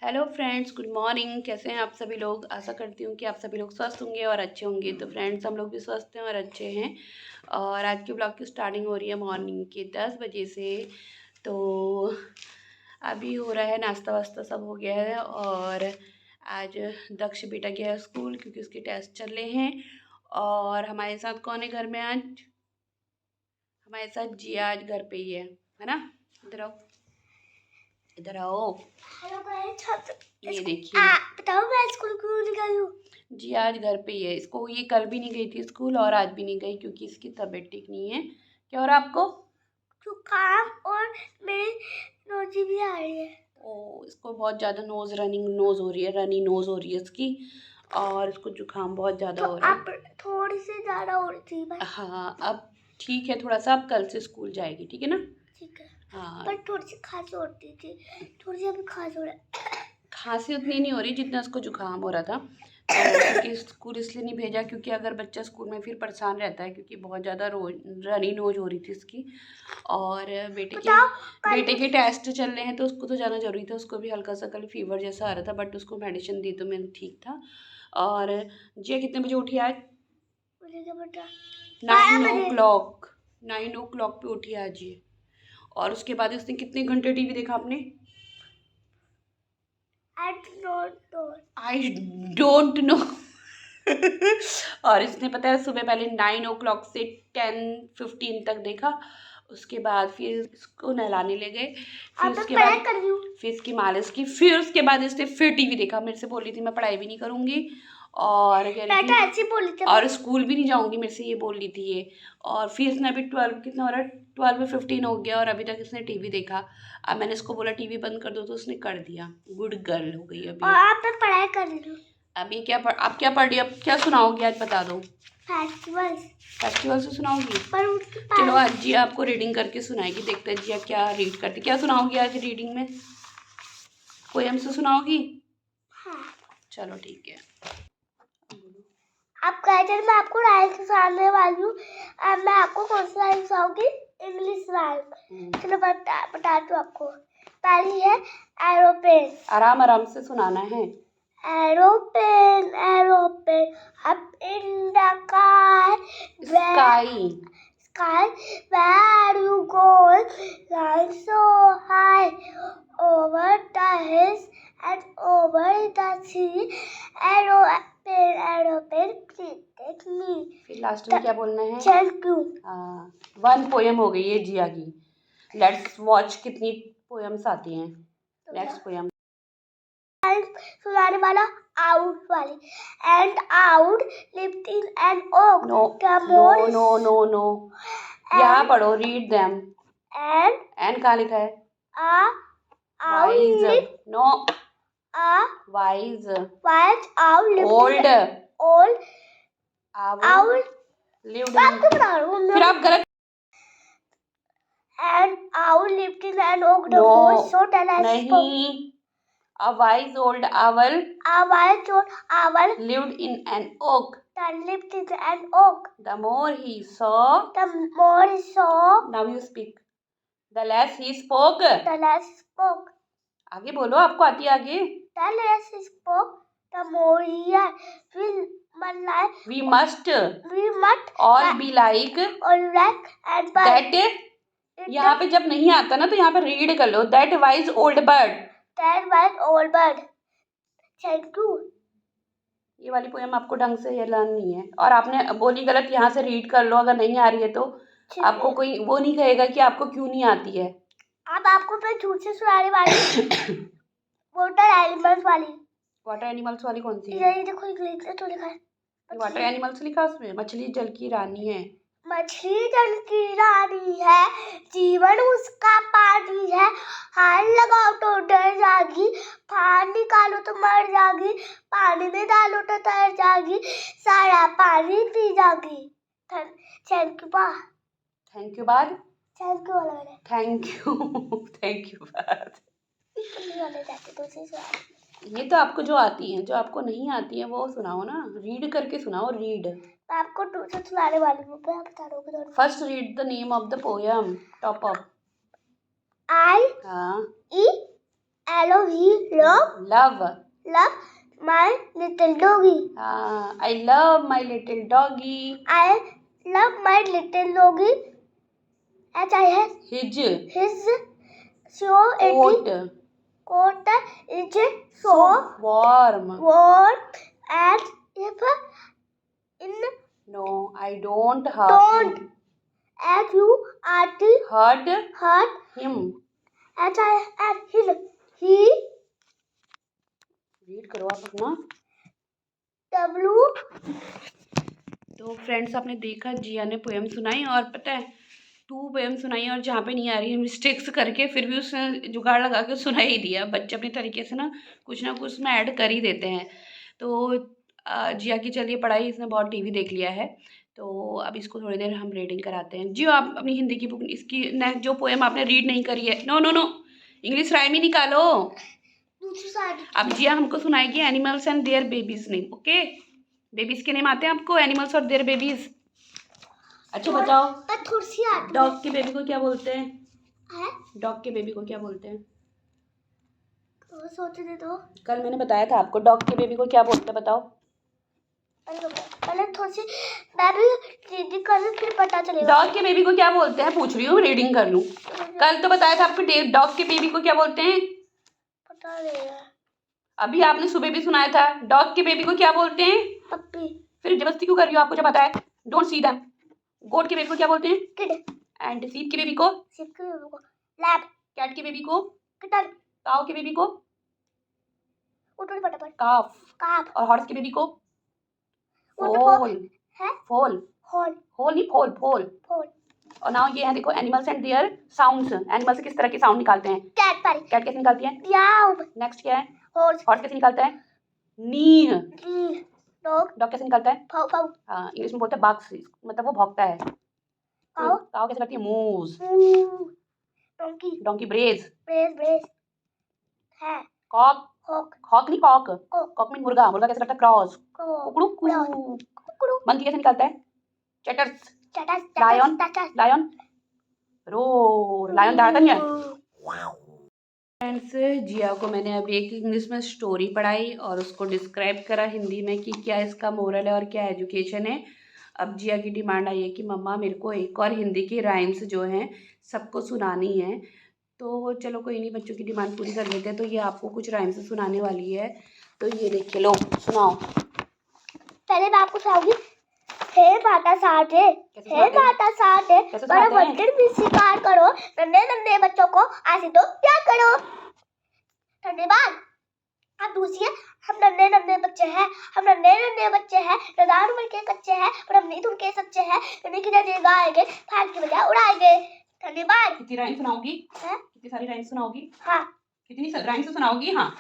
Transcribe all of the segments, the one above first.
Hello friends, good morning. कैसे हैं आप सभी लोग। आशा करती हूँ कि आप सभी लोग स्वस्थ होंगे और अच्छे होंगे। तो फ्रेंड्स, हम लोग भी स्वस्थ हैं और अच्छे हैं। और आज के ब्लॉग की स्टार्टिंग हो रही है मॉर्निंग के 10 बजे से। तो अभी हो रहा है नाश्ता वास्ता, सब हो गया है। और आज दक्ष बेटा गया है स्कूल क्योंकि उसके टेस्ट चल रहे हैं। और हमारे साथ कौन है घर में आज? हमारे साथ जिया आज घर पे ही है ना। इधर आओ, इधर आओ। हेलो गाइस, ये देखिए, बताओ मैं स्कूल क्यों नहीं गई हूँ। जी आज घर पे ही है। इसको ये कल भी नहीं गई थी स्कूल और आज भी नहीं गई क्योंकि इसकी तबीयत ठीक नहीं है। क्या हो रहा है आपको? जुकाम और मेरी नोजी भी आ रही है। ओ, इसको बहुत ज़्यादा रनिंग नोज हो रही है, रनी नोज हो रही है इसकी। और इसको जुकाम बहुत ज़्यादा तो हो रहा है। अब थोड़ी सी ज़्यादा हो रही थी बस। हाँ, अब ठीक है थोड़ा सा। अब कल से स्कूल जाएगी, ठीक है ना। ठीक है। हाँ, पर थोड़ी सी खांसी होती थी, थोड़ी सी अभी खांसी हो रहा है। खांसी उतनी नहीं हो रही जितना उसको जुकाम हो रहा था। तो क्योंकि स्कूल इसलिए नहीं भेजा क्योंकि अगर बच्चा स्कूल में फिर परेशान रहता है, क्योंकि बहुत ज़्यादा रनी नोज हो रही थी इसकी। और बताओ बेटे के टेस्ट चल रहे हैं तो उसको तो जाना जरूरी था। उसको भी हल्का सा कल फीवर जैसा आ रहा था, बट उसको मेडिसिन दी तो मैं ठीक था। और जिया कितने बजे उठी आज? मुझे क्या पता। 9 o'clock। 9 o'clock पे उठी आज ये। और उसके बाद उसने कितने घंटे टीवी देखा आपने? I don't know. और इसने पता है सुबह पहले 9 o'clock से 10:15 तक देखा। उसके बाद फिर इसको नहलाने ले गए। फिर उसके बाद फिर इसकी मालिश की। फिर उसके बाद इसने फिर टीवी देखा। मेरे से बोल रही थी मैं पढ़ाई भी नहीं करूँगी और कह रही थी ऐसी बोली थी और स्कूल भी नहीं जाऊँगी, मेरे से ये बोल रही थी ये। और फिर इसने अभी 12 कितना हो रहा है, 12:15 हो गया और अभी तक इसने टीवी देखा। अब मैंने इसको बोला टीवी बंद कर दो तो उसने कर दिया। गुड गर्ल हो गई अभी। और आप तो पढ़ाई कर रही हो। अभी आप क्या पढ़ रही हो? अब क्या सुनाओगी आज बता दो। फेस्टिवल से सुनाओगी? पर चलो आज जिया आपको रीडिंग करके सुनाएगी। देखते हैं जिया क्या रीड करती। क्या सुनाओगी आज रीडिंग में? पोएम से सुनाओगी? हाँ। चलो ठीक है। आप कहते मैं आपको राइम सुनाने वाली हूँ। अब मैं आपको कौन सा राइम सुनाऊंगी? English rhyme. चलो बता दूँ आपको। पहली है एरोप्लेन। आराम आराम से सुनाना है। Aeroplane aeroplane up in the sky where you go, flying so high over the hills and over the sea. Aeroplane, please take me. फिर लास्ट में क्या बोलना है? Thank you. हाँ, 1 पोएम हो गई है जिया की। लेट्स वॉच कितनी पोएम्स आती हैं। नेक्स्ट पोएम सुनाने वाला आउट वाली। And out lived in an oak. No यहाँ पढ़ो, रीड देम। एंड कहाँ लिखा है? Wise no, wise old owl lived in. फिर आप गलत। And owl lived in an oak. The most so tell us नहीं, a wise old owl lived in an oak. lived in an oak. The more he saw, now you speak. The less he spoke. आगे बोलो, आपको आती है आगे। The less he spoke, the more he had. We must all be like and that. यहाँ पे जब नहीं आता ना तो यहाँ पे रीड कर लो। That wise old bird. Thank you. ये वाली पोएम आपको ढंग से ये लर्न है और आपने बोली गलत। यहाँ से रीड कर लो, अगर नहीं आ रही है तो आपको कोई वो नहीं कहेगा कि आपको क्यों नहीं आती है। अब आपको मैं झूठ से सुनाने वाली वाटर एनिमल्स वाली कौन सी है? ये देखो इंग्लिश में तो लिखा है। वाटर एनिमल्स लिखा उसमें। मछली जल की रानी है। मछली जल की रानी है, जीवन उसका पानी है। हाथ लगाओ तो डर जाएगी, पानी निकालो तो मर जाएगी, पानी में डालो तो तर जाएगी, सारा पानी पी जाएगी। थैंक यू बाद। थैंक यू बाद। थैंक यू वाला। थैंक यू बाद। ये तो आपको जो आती है, जो आपको नहीं आती है वो सुनाओ ना। रीड करके सुनाओ। रीड आपको दूसरा सुनाने वाली हूँ, मैं बता दूँगी। First read the name of the poem. Top up. I हाँ E love love. my little doggy. I love my little doggy. I love my little doggy. As I have His his so coat is so warm. warm, and if in No, I don't hurt him. as you Hurt hurt him. as I and he read करो आप अपना। W तो friends आपने देखा जिया ने poem सुनाई, और पता है 2 पोएम सुनाई, और जहाँ पे नहीं आ रही है मिस्टेक्स करके फिर भी उसने जुगाड़ लगा के सुना ही दिया। बच्चे अपने तरीके से ना कुछ उसमें ऐड कर ही देते हैं। तो जिया की चलिए पढ़ाई, इसने बहुत टीवी देख लिया है, तो अब इसको थोड़ी देर हम रीडिंग कराते हैं। जियो आप अपनी हिंदी की बुक, इसकी नेक्स्ट जो पोएम आपने रीड नहीं करी है, no no no, English rhyme ही निकालो। अब जिया हमको सुनाएगी animals and their babies name. Okay, babies के नेम आते हैं आपको, एनिमल्स और देयर बेबीज। अच्छा बताओ, डॉग के बेबी को क्या बोलते हैं? डॉग के बेबी को क्या बोलते हैं? सोचने दो। कल मैंने बताया था आपको, डॉग के बेबी को क्या बोलते हैं, बताओ। पहले थोड़ी सी मैं भी रीडिंग कर लूं, फिर पता चलेगा। डॉग के बेबी को क्या बोलते हैं पूछ रही हूँ, रीडिंग कर लूँ। कल तो बताया था आपको, डॉग के बेबी को क्या बोलते हैं? पता नहीं है। अभी आपने सुबह भी सुनाया था, डॉग के बेबी को क्या बोलते हैं? पप्पी। फिर जबरदस्ती क्यों कर रही हो, आपको जब पता है। Don't see them. गोट के बेबी को क्या बोलते हैं? किड। एंड शीप के बेबी को? शीप के बेबी को लैब। कैट के बेबी को? किटन। काऊ के बेबी को? उठो फटाफट। काफ। काफ। और हॉर्स के बेबी को? फोल। है? फोल। होल। होल नहीं, फोल फोल। फोल। और नाउ ये है देखो, animals and their sounds. Animal से किस तरह के साउंड निकालते हैं? कैट पारी। कैट कैसे निकालती है? याओ। नेक्स्ट क्या है? हॉर्स। हॉर्स कैसे निकालता है? नी। डॉग। डॉग कैसे निकालता है? पाउ पाउ। हाँ, इंग्लिश में बोलते हैं बाक्स, मतलब वो भौंकता है। काऊ। काऊ कैसे करती है? मूव्स। डोंकी। डोंकी ब्रेज। ब्रेज है। कॉक। हॉक। हॉक नहीं, कॉक। कॉक मीन मुर्गा। मुर्गा कैसे करता है? क्रॉस। कुकड़ू। मंकी कैसे निकालता है? चटर्स। लायन। लायन। रोर। लायन दहाड़ता नहीं है। फ्रेंड्स, जिया को मैंने अभी एक इंग्लिश में स्टोरी पढ़ाई और उसको डिस्क्राइब करा हिंदी में कि क्या इसका मोरल है और क्या एजुकेशन है। अब जिया की डिमांड आई है कि मम्मा मेरे को एक और हिंदी की राइम्स जो हैं सबको सुनानी है। तो चलो कोई नहीं, बच्चों की डिमांड पूरी कर लेते हैं। तो ये आपको कुछ राइम्स सुनाने वाली है, तो ये देखिए, लो सुनाओ। पहले मैं आपको सुनाऊंगी। हे माता साठे, हे माता साठे, बड़ा बंदर भी शिकार करो, नन्हे नन्हे बच्चों को आसी तो प्यार करो। धन्यवाद। अब दूसरी है, हम नन्हे नन्हे बच्चे हैं, हम नन्हे नन्हे बच्चे हैं, रदार उम्र के कच्चे हैं, पर हम नहीं तुमके सच्चे हैं, कभी की जगह गाएंगे, फाड़ की बजाय उड़ाएंगे। धन्यवाद। कितनी राइम सुनाओगी? कितनी सारी राइम सुनाओगी? हाँ। कितनी राइम सुनाओगी? हाँ।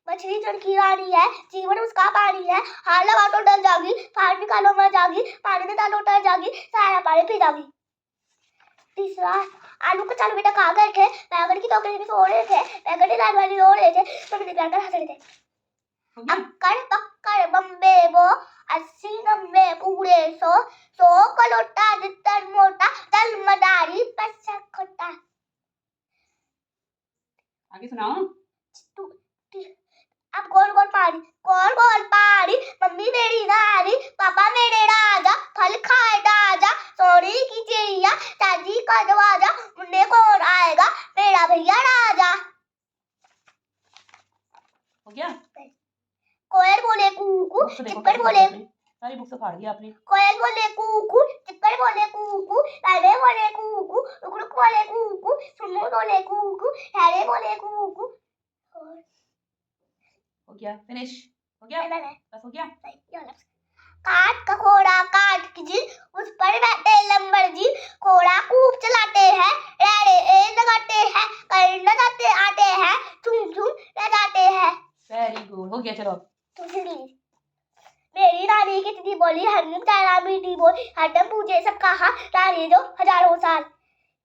मछली जल की रानी है, जीवन उसका पानी है, हार लगाओ तो डर जागी, फाड़ निकालो मर जागी, पानी में डालो तर जागी, सारा पानी पी जागी। तीसरा, आलू का चालू बेटा खा गए थे, बैगन की टोकरी में सो रहे थे, बैगन की दाल वाली रो रहे थे, तो मैंने प्यार कर हंस रहे थे। अक्कड़ पक्कड़ बम्बे वो, 80 90 पूरे 100, 100 का लोटा जितना मोटा, दल मदारी पैसा खोटा। आगे सुनाओ। अब गोल गोल पहाड़ी, मम्मी मेरी नारी, पापा मेरे राजा, फल खाए ताजा, सोने की चिड़िया, चाची का दरवाजा, मुन्ने कौन आएगा, मेरा भैया राजा। हो गया? कोयल बोले कूकू, चिक्कड़ बोले, सारी बुक से फाड़ दिया आपने। कोयल बोले कूकू, चिक्कड़ बोले कूकू, लाले बोले कूकू, रुक बोले कूकू, सुन्नू बोले कूकू, हैरे बोले कूकू। हो गया? फिनिश हो गया? बस हो गया? काट का घोड़ा काट की जिन, उस पर बैठे लंबर जी, घोड़ा खूब चलाते हैं, रेड़े लगाते हैं, करना जाते आते हैं, चुम चुम रह जाते हैं। वेरी गुड, हो गया। चलो मेरी रानी कितनी बोली, हरनी तारा मीठी बोली, हरदम पूछे सब कहा, रानी जो हजारों साल।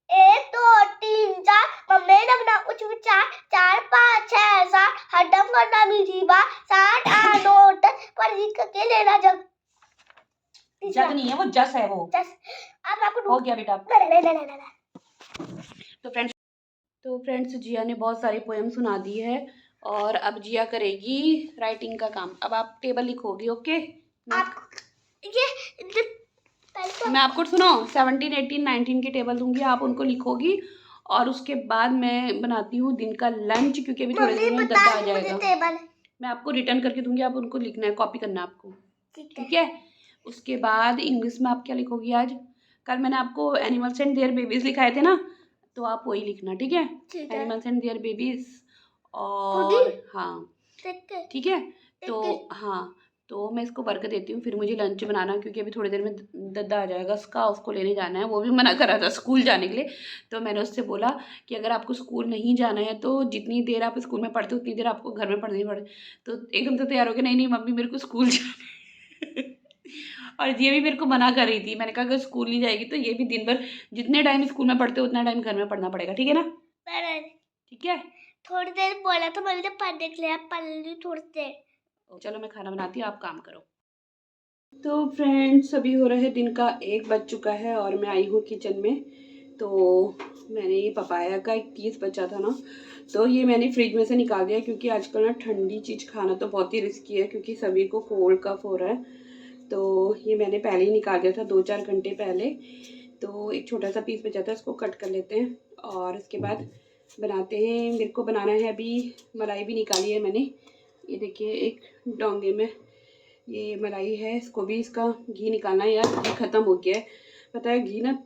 1 2 3 4 मम्मी लगना उच्च विचार, 4 5 6 7 हरदम करना मीठी बात, 7 8 9 10 पर के लेना जग। जग नहीं है वो, जस है वो। जस। अब आपको हो गया बेटा। तो फ्रेंड्स तो फ्रेंड्स जिया ने बहुत सारी पोएम सुना दी है और अब जिया करेगी राइटिंग का काम। अब आप टेबल लिखोगी, ओके? मैं आपको सुनो 17, 18, 19 की टेबल दूंगी, आप उनको लिखोगी और उसके बाद मैं बनाती हूँ दिन का लंच, क्योंकि अभी थोड़ी देर में दद्दा आ जाएगा। मैं आपको रिटर्न करके दूंगी, आप उनको लिखना है, कॉपी करना है आपको, ठीक है? उसके बाद इंग्लिश में आप क्या लिखोगी आज? कल मैंने आपको एनिमल्स एंड देयर बेबीज लिखाए थे ना, तो आप वही लिखना, ठीक है? Animals and their babies. और हाँ ठीक है, तो हाँ तो मैं इसको वर्क देती हूँ, फिर मुझे लंच बनाना, क्योंकि अभी थोड़ी देर में दद्दा आ जाएगा उसका, उसको लेने जाना है। वो भी मना कर रहा था स्कूल जाने के लिए, तो मैंने उससे बोला कि अगर आपको स्कूल नहीं जाना है तो जितनी देर आप स्कूल में पढ़ते हो उतनी देर आपको घर में पढ़नी पड़े। तो एकदम से तैयार हो गया, नहीं नहीं मम्मी मेरे को स्कूल जाना है। और ये भी मेरे को मना कर रही थी। मैंने कहा अगर स्कूल नहीं जाएगी तो ये भी दिन भर जितने टाइम स्कूल में पढ़ते हो उतना टाइम घर में पढ़ना पड़ेगा, ठीक है ना? ठीक है, थोड़ी देर बोला तो मैंने पढ़ने के लिए, पढ़ ली थोड़ी देर। चलो मैं खाना बनाती हूँ, आप काम करो। तो फ्रेंड्स अभी हो रहा है दिन का 1 बज चुका है और मैं आई हूँ किचन में। तो मैंने ये पपाया का एक पीस बचा था ना, तो ये मैंने फ्रिज में से निकाल दिया, क्योंकि आजकल ना ठंडी चीज़ खाना तो बहुत ही रिस्की है, क्योंकि सभी को कोल्ड कफ हो रहा है। तो ये मैंने पहले ही निकाल दिया था 2-4 घंटे पहले। तो एक छोटा सा पीस बचा था, इसको कट कर लेते हैं और इसके बाद बनाते हैं। मेरे को बनाना है, अभी मलाई भी निकाली है मैंने, ये देखिए एक डोंगे में ये मलाई है, इसको भी इसका घी निकालना है। यार घी ख़त्म हो गया है, पता है घी ना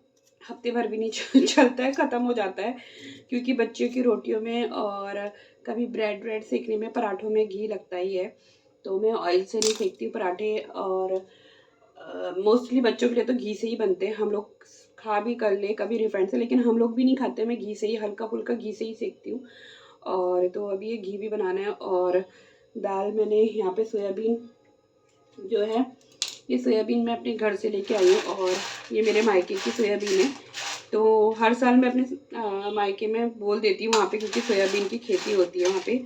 हफ्ते भर भी नहीं चलता है, ख़त्म हो जाता है, क्योंकि बच्चों की रोटियों में और कभी ब्रेड सेकने में, पराठों में घी लगता ही है। तो मैं ऑयल से नहीं सेकती हूँ पराठे, और मोस्टली बच्चों के लिए तो घी से ही बनते हैं। हम लोग खा भी कर ले कभी रिफाइंड से, लेकिन हम लोग भी नहीं खाते, मैं घी से ही हल्का फुल्का घी से ही सेकती हूँ। और तो अभी ये घी भी बनाना है। और दाल मैंने यहाँ पे सोयाबीन जो है, ये सोयाबीन मैं अपने घर से लेके आई हूँ और ये मेरे मायके की सोयाबीन है। तो हर साल मैं अपने मायके में बोल देती हूँ वहाँ पे, क्योंकि सोयाबीन की खेती होती है वहाँ पे,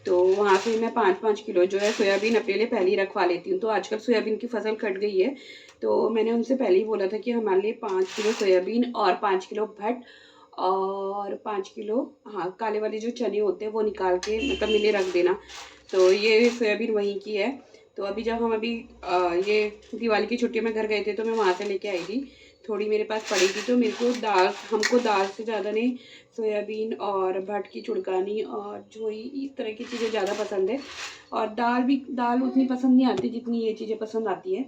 तो वहाँ से मैं 5-5 किलो जो है सोयाबीन अपने लिए पहले ही रखवा लेती हूँ। तो आजकल सोयाबीन की फसल कट गई है, तो मैंने उनसे पहले ही बोला था कि हमारे लिए 5 किलो सोयाबीन और 5 किलो भट्ट और 5 किलो हाँ काले वाले जो चने होते हैं वो निकाल के मतलब मिले रख देना। तो ये सोयाबीन वहीं की है। तो अभी जब हम ये दिवाली की छुट्टी में घर गए थे, तो मैं वहाँ से लेके आई थी, थोड़ी मेरे पास पड़ी थी। तो मेरे को हमको दाल से ज़्यादा नहीं सोयाबीन और भट की चुड़कानी और जोई इस तरह की चीज़ें ज़्यादा पसंद है। और दाल उतनी पसंद नहीं आती जितनी ये चीज़ें पसंद आती है।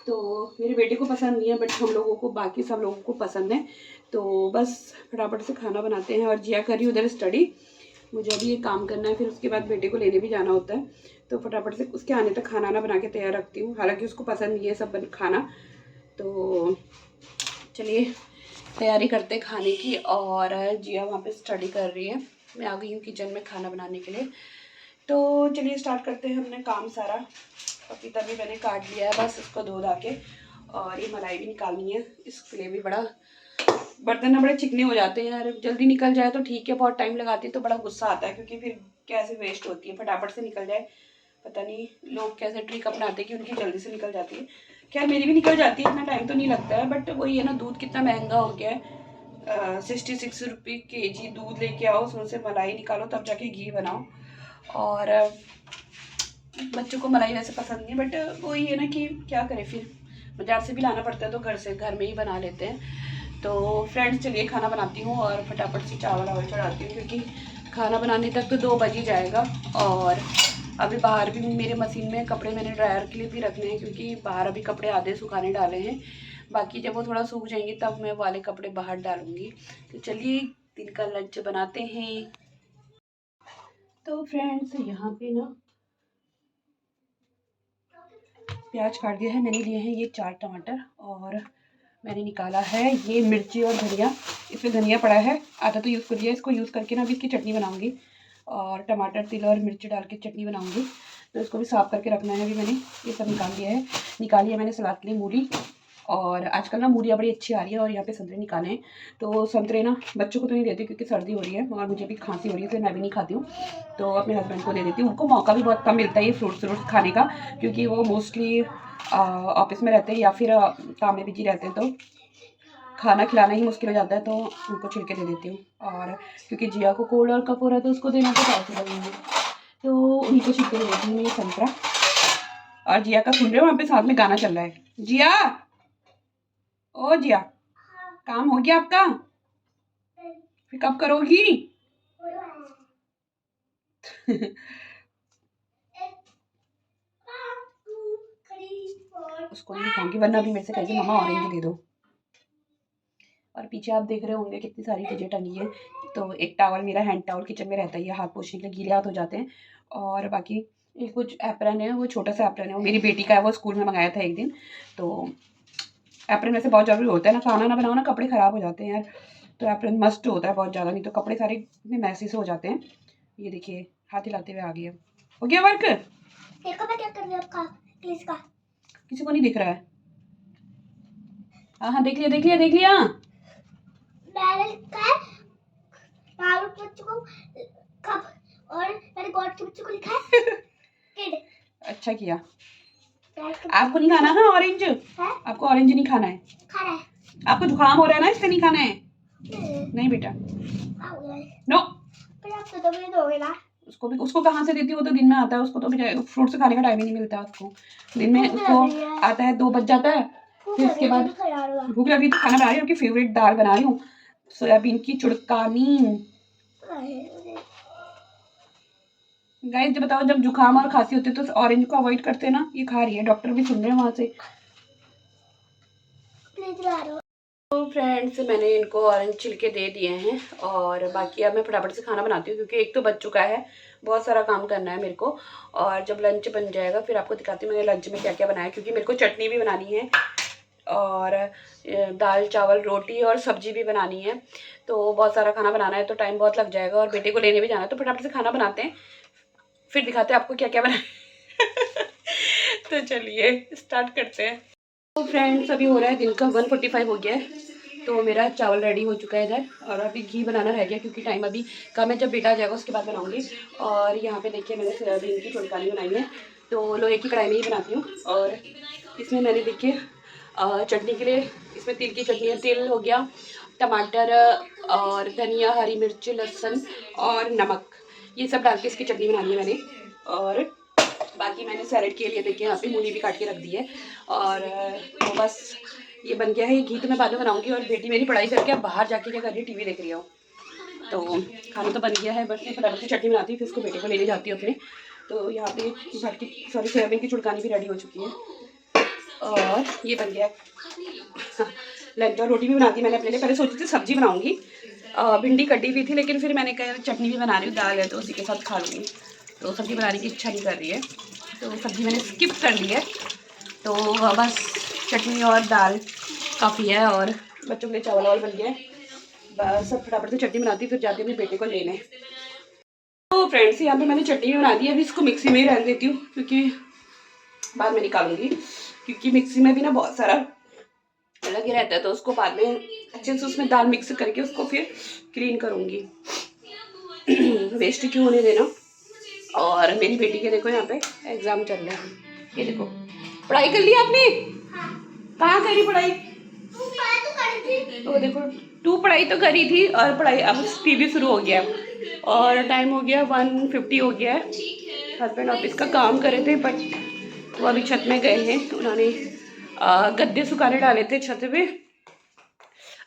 तो मेरे बेटे को पसंद नहीं है, बट हम लोगों को, बाकी सब लोगों को पसंद है। तो बस फटाफट से खाना बनाते हैं। और जिया कर रही उधर स्टडी, मुझे अभी ये काम करना है, फिर उसके बाद बेटे को लेने भी जाना होता है। तो फटाफट से उसके आने तक खाना बना के तैयार रखती हूँ, हालांकि उसको पसंद नहीं है सब खाना। तो चलिए तैयारी करते खाने की। और जिया वहाँ पे स्टडी कर रही है, मैं आ गई हूँ किचन में खाना बनाने के लिए। तो चलिए स्टार्ट करते हैं हमने काम सारा। पपीता भी मैंने काट लिया है, बस इसको धो धा के, और ये मलाई भी निकालनी है। इसके लिए भी बड़ा बर्तन ना बड़े चिकने हो जाते हैं यार, जल्दी निकल जाए तो ठीक है, बहुत टाइम लगाती है तो बड़ा गुस्सा आता है, क्योंकि फिर कैसे वेस्ट होती है, फटाफट से निकल जाए। पता नहीं लोग कैसे ट्रिक अपनाते हैं कि उनकी जल्दी से निकल जाती है। खैर मेरी भी निकल जाती है, इतना टाइम तो नहीं लगता है, बट वही है ना, दूध कितना महंगा हो गया है। 66 रुपये kg दूध लेके आओ, उसमें से मलाई निकालो तब जाके घी बनाओ। और बच्चों को मलाई वैसे पसंद नहीं है, बट वही है ना कि क्या करें, फिर बाजार से भी लाना पड़ता है, तो घर में ही बना लेते हैं। तो फ्रेंड्स चलिए खाना बनाती हूँ और फटाफट से चावल चढ़ाती हूँ, क्योंकि खाना बनाने तक तो 2 बज ही जाएगा। और अभी बाहर भी मेरे मशीन में कपड़े मैंने ड्रायर के लिए भी रखने हैं, क्योंकि बाहर अभी कपड़े आधे सुखाने डाले हैं, बाकी जब वो थोड़ा सूख जाएंगे तब मैं वाले कपड़े बाहर डालूँगी। तो चलिए दिन का लंच बनाते हैं। तो फ्रेंड्स यहाँ पे ना प्याज काट दिया है मैंने, लिए हैं ये 4 टमाटर, और मैंने निकाला है ये मिर्ची और धनिया। इसमें धनिया पड़ा है, आधा तो यूज़ कर लिया, इसको यूज़ करके ना अभी इसकी चटनी बनाऊंगी, और टमाटर तिल और मिर्ची डाल के चटनी बनाऊंगी। तो इसको भी साफ़ करके रखना है। अभी मैंने ये सब निकाली है मैंने सलाद के लिए मूली, और आजकल ना मूलियाँ बड़ी अच्छी आ रही है। और यहाँ पे संतरे निकाले हैं, तो संतरे ना बच्चों को तो नहीं देती क्योंकि सर्दी हो रही है, और मुझे भी खांसी हो रही है, इसलिए मैं भी नहीं खाती हूँ। तो अपने हस्बैंड को दे देती हूँ, उनको मौका भी बहुत कम मिलता है ये फ्रूट्स खाने का, क्योंकि वो मोस्टली ऑफिस में रहते हैं या फिर काम में बिजी रहते हैं, तो खाना खिलाना ही मुश्किल हो जाता है, तो उनको छिलके दे देती हूँ। और क्योंकि जिया को कोल्ड और कफ हो रहा है तो उसको देना तो पॉसिबल नहीं है, तो उन्हीं को छिलके दे देती हूँ मैं। ये संतरा और जिया का सुन रहे हो वहाँ पे साथ में गाना चल रहा है। जिया, ओ जिया, काम हो गया आपका? फिर कब करोगी? उसको नहीं खाऊंगी वरना अभी मेरे से कहेगी मम्मा ऑरेंज दे दो। और पीछे आप देख रहे होंगे कितनी सारी चीज़ें टंगी है। तो एक टॉवल, मेरा हैंड टॉवल किचन में रहता है, ये हाथ पोछने के लिए, गीले हाथ हो जाते हैं। और बाकी ये कुछ एप्रन है, वो छोटा सा एप्रन है, वो मेरी बेटी का है, वो स्कूल में मंगाया था एक दिन। तो एप्रन वैसे बहुत ज़रूरी होता है ना, खाना ना बनाओ ना कपड़े ख़राब हो जाते हैं यार, तो एप्रन मस्ट होता है बहुत ज़्यादा, नहीं तो कपड़े सारे इतने मैसी से हो जाते हैं। ये देखिए हाथ हिलाते हुए आ गया। हो गया वर्क? देखो मैं क्या कर रही हूँ आपका प्लीज का। किसी को नहीं दिख रहा है? हाँ हाँ देख लिया देख लिया देख लिया। मैंने लिखा है नारू के बच्चों को कब, और मैंने गॉड के बच्चों को लिखा है किड। अच्छा किया। आपको नहीं खाना है ऑरेंज? आपको ऑरेंज नहीं खाना है? खाना है। आपको जुकाम हो रहा है ना, इसलिए नहीं खाना है? नहीं बेटा, नो। फिर आप तो मुझे दोगे ना? उसको कहाँ से देती हो? वो तो दिन में आता है, उसको तो फ्रूट से खाने का टाइम ही नहीं मिलता उसको। दिन में उसको आता है 2 बज जाता है, फिर उसके बाद भूख लगी तो खाना बना रही हूँ। आपकी फेवरेट दाल बना रही हूँ, सोयाबीन की चुड़कानी। गाइस जब बताओ, जब जुकाम और खांसी होती है तो ऑरेंज को अवॉइड करते हैं ना, ये खा रही है, डॉक्टर भी सुन रहे हैं वहाँ से। तो फ्रेंड्स मैंने इनको ऑरेंज छिलके दे दिए हैं और बाकी अब मैं फटाफट से खाना बनाती हूँ, क्योंकि एक तो बज चुका है, बहुत सारा काम करना है मेरे को। और जब लंच बन जाएगा फिर आपको दिखाती हूँ मैंने लंच में क्या क्या बनाया, क्योंकि मेरे को चटनी भी बनानी है और दाल चावल रोटी और सब्जी भी बनानी है। तो बहुत सारा खाना बनाना है, तो टाइम बहुत लग जाएगा और बेटे को लेने भी जाना है, तो फटाफट से खाना बनाते हैं, फिर दिखाते हैं आपको क्या क्या बनाए। तो चलिए स्टार्ट करते हैं। तो फ्रेंड्स अभी हो रहा है दिन का 1:45 हो गया है, तो मेरा चावल रेडी हो चुका है इधर, और अभी घी बनाना रह गया क्योंकि टाइम अभी कम है, जब बेटा आ जाएगा उसके बाद बनाऊंगी। और यहाँ पे देखिए मैंने सोयाबीन की चुड़कानी बनाई है, तो लोहे की कढ़ाई में ही बनाती हूँ। और इसमें मैंने देखिए चटनी के लिए इसमें तिल की चटनी है, तिल हो गया, टमाटर और धनिया, हरी मिर्च, लहसुन और नमक, ये सब डाल के इसकी चटनी बनानी है मैंने। और बाकी मैंने सैलेड के लिए देखिए यहाँ पे मूली भी काट के रख दी है। और तो बस ये बन गया है। ये घी तो मैं बाद में बनाऊंगी। और बेटी मेरी पढ़ाई करके अब बाहर जाके क्या कर रही है, टीवी देख रही हो। तो खाना तो बन गया है, बस मैं फटाफट से चटनी बनाती हूँ, फिर उसको बेटे को लेने जाती हूँ अपने। तो यहाँ पे सोयाबीन की चुड़कानी भी रेडी हो चुकी है और ये बन गया है लंच। और रोटी भी बनाती मैंने अपने लिए, पहले सोची थी सब्जी बनाऊंगी, भिंडी कटी हुई थी, लेकिन फिर मैंने कहा चटनी भी बना रही हूँ, दाल है तो उसी के साथ खा लूँगी, तो सब्ज़ी बनाने की इच्छा नहीं कर रही है, तो सब्ज़ी मैंने स्किप कर ली है। तो बस चटनी और दाल काफ़ी है और बच्चों के लिए चावल और बन गया। बस सब फटाफट से चटनी बनाती, फिर जाती हूँ अपने बेटे को लेने। तो फ्रेंड्स यहाँ पे मैंने चटनी भी बना दी है, अभी इसको मिक्सी में ही रहने देती हूँ क्योंकि बाद में निकालूंगी, क्योंकि मिक्सी में भी ना बहुत सारा लगे रहता है, तो उसको बाद में अच्छे से उसमें दाल मिक्स करके उसको फिर क्लीन करूँगी। वेस्ट क्यों होने देना। और मेरी बेटी के देखो यहाँ पे एग्जाम चल रहे हैं, ये देखो पढ़ाई कर ली आपने? कहाँ करी पढ़ाई? तो देखो 2 पढ़ाई तो करी थी और पढ़ाई अब टीवी शुरू हो गया और टाइम हो गया 1:50 हो गया है। हस्बैंड ऑफिस का काम करे थे बट वो अभी छत में गए हैं, उन्होंने गद्दे सुखाने डाले थे छत पे।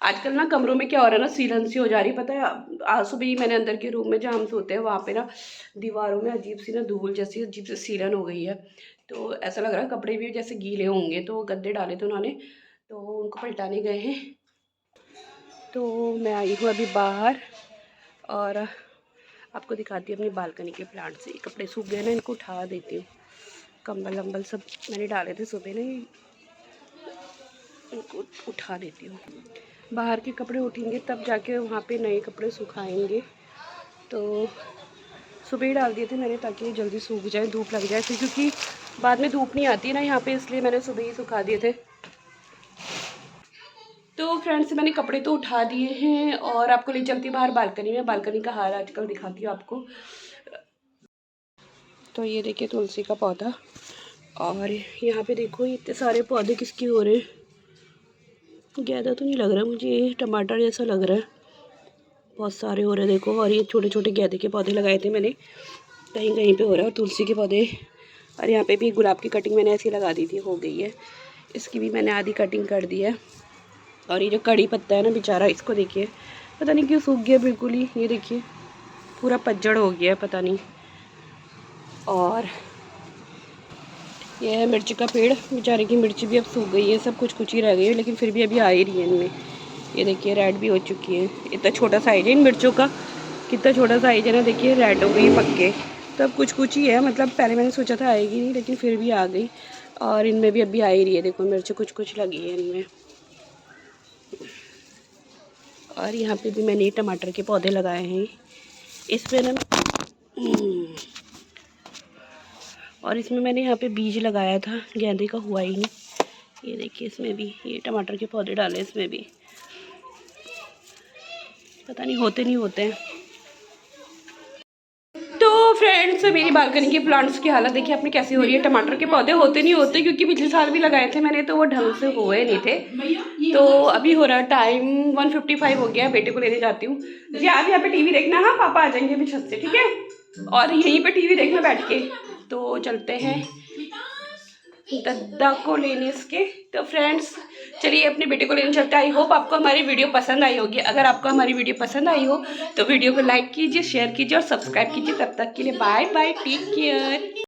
आजकल ना कमरों में क्या हो रहा है ना, सीलन सी हो जा रही, पता है। आज सुबह ही मैंने अंदर के रूम में जहाँ हम सोते हैं वहाँ पे ना दीवारों में अजीब सी ना धूल जैसी अजीब सी सीलन हो गई है, तो ऐसा लग रहा है कपड़े भी जैसे गीले होंगे। तो गद्दे डाले थे उन्होंने, तो उनको पलटाने गए हैं। तो मैं आई हूँ अभी बाहर और आपको दिखाती हूँ अपनी बालकनी के प्लांट से। कपड़े सूख गए ना, इनको उठा देती हूँ। कंबल वम्बल सब मैंने डाले थे सुबह ना, इनको उठा देती हूँ। बाहर के कपड़े उठेंगे तब जाके वहाँ पे नए कपड़े सुखाएंगे, तो सुबह ही डाल दिए थे मैंने ताकि जल्दी सूख जाए, धूप लग जाए फिर, क्योंकि बाद में धूप नहीं आती ना यहाँ पे, इसलिए मैंने सुबह ही सुखा दिए थे। तो फ्रेंड्स मैंने कपड़े तो उठा दिए हैं और आपको ले चलती बाहर बालकनी में, बालकनी का हाल आजकल दिखाती हूँ आपको। तो ये देखिए तुलसी का पौधा, और यहाँ पे देखो इतने सारे पौधे किसके हो रहे हैं, गेंदा तो नहीं लग रहा मुझे, ये टमाटर जैसा लग रहा है। बहुत सारे हो रहे हैं देखो। और ये छोटे छोटे गेंदे के पौधे लगाए थे मैंने, कहीं कहीं पे हो रहा है। और तुलसी के पौधे, और यहाँ पे भी गुलाब की कटिंग मैंने ऐसी लगा दी थी, हो गई है। इसकी भी मैंने आधी कटिंग कर दी है। और ये जो कड़ी पत्ता है ना बेचारा, इसको देखिए पता नहीं क्यों सूख गया बिल्कुल ही। ये देखिए पूरा पतझड़ हो गया है, पता नहीं। और ये है मिर्च का पेड़, बेचारे की मिर्च भी अब सूख गई है, सब कुछ ही रह गई है, लेकिन फिर भी अभी आ ही रही है इनमें। ये देखिए रेड भी हो चुकी है। इतना छोटा साइज है इन मिर्चों का, कितना छोटा साइज है ना, देखिए रेड हो गई पक्के। तब कुछ ही है, मतलब पहले मैंने सोचा था आएगी नहीं, लेकिन फिर भी आ गई। और इनमें भी अभी आ ही रही है, देखो मिर्च कुछ लगी है इनमें। और यहाँ पे भी मैंने टमाटर के पौधे लगाए हैं। इसमें ना और इसमें मैंने यहाँ पे बीज लगाया था, गेंदे का हुआ ही नहीं। ये देखिए इसमें भी ये टमाटर के पौधे डाले, इसमें भी पता नहीं होते नहीं होते हैं। तो फ्रेंड्स मेरी बालकनी के प्लांट्स की हालत देखिए आपने कैसी हो रही है। टमाटर के पौधे होते नहीं होते, क्योंकि पिछले साल भी लगाए थे मैंने, तो वो ढंग से हुए नहीं थे। तो अभी हो रहा टाइम 1:55 हो गया, बेटे को लेने जाती हूँ। जी आज यहाँ पे टीवी देखना, हाँ पापा आ जाएंगे अभी छत से, ठीक है। और यहीं पे टीवी देखना बैठ के। तो चलते हैं दद्दा को लेने इसके। तो फ्रेंड्स चलिए अपने बेटे को लेने चलते हैं। आई होप आपको हमारी वीडियो पसंद आई होगी। अगर आपको हमारी वीडियो पसंद आई हो तो वीडियो को लाइक कीजिए, शेयर कीजिए और सब्सक्राइब कीजिए। तब तक के लिए बाय बाय, टेक केयर।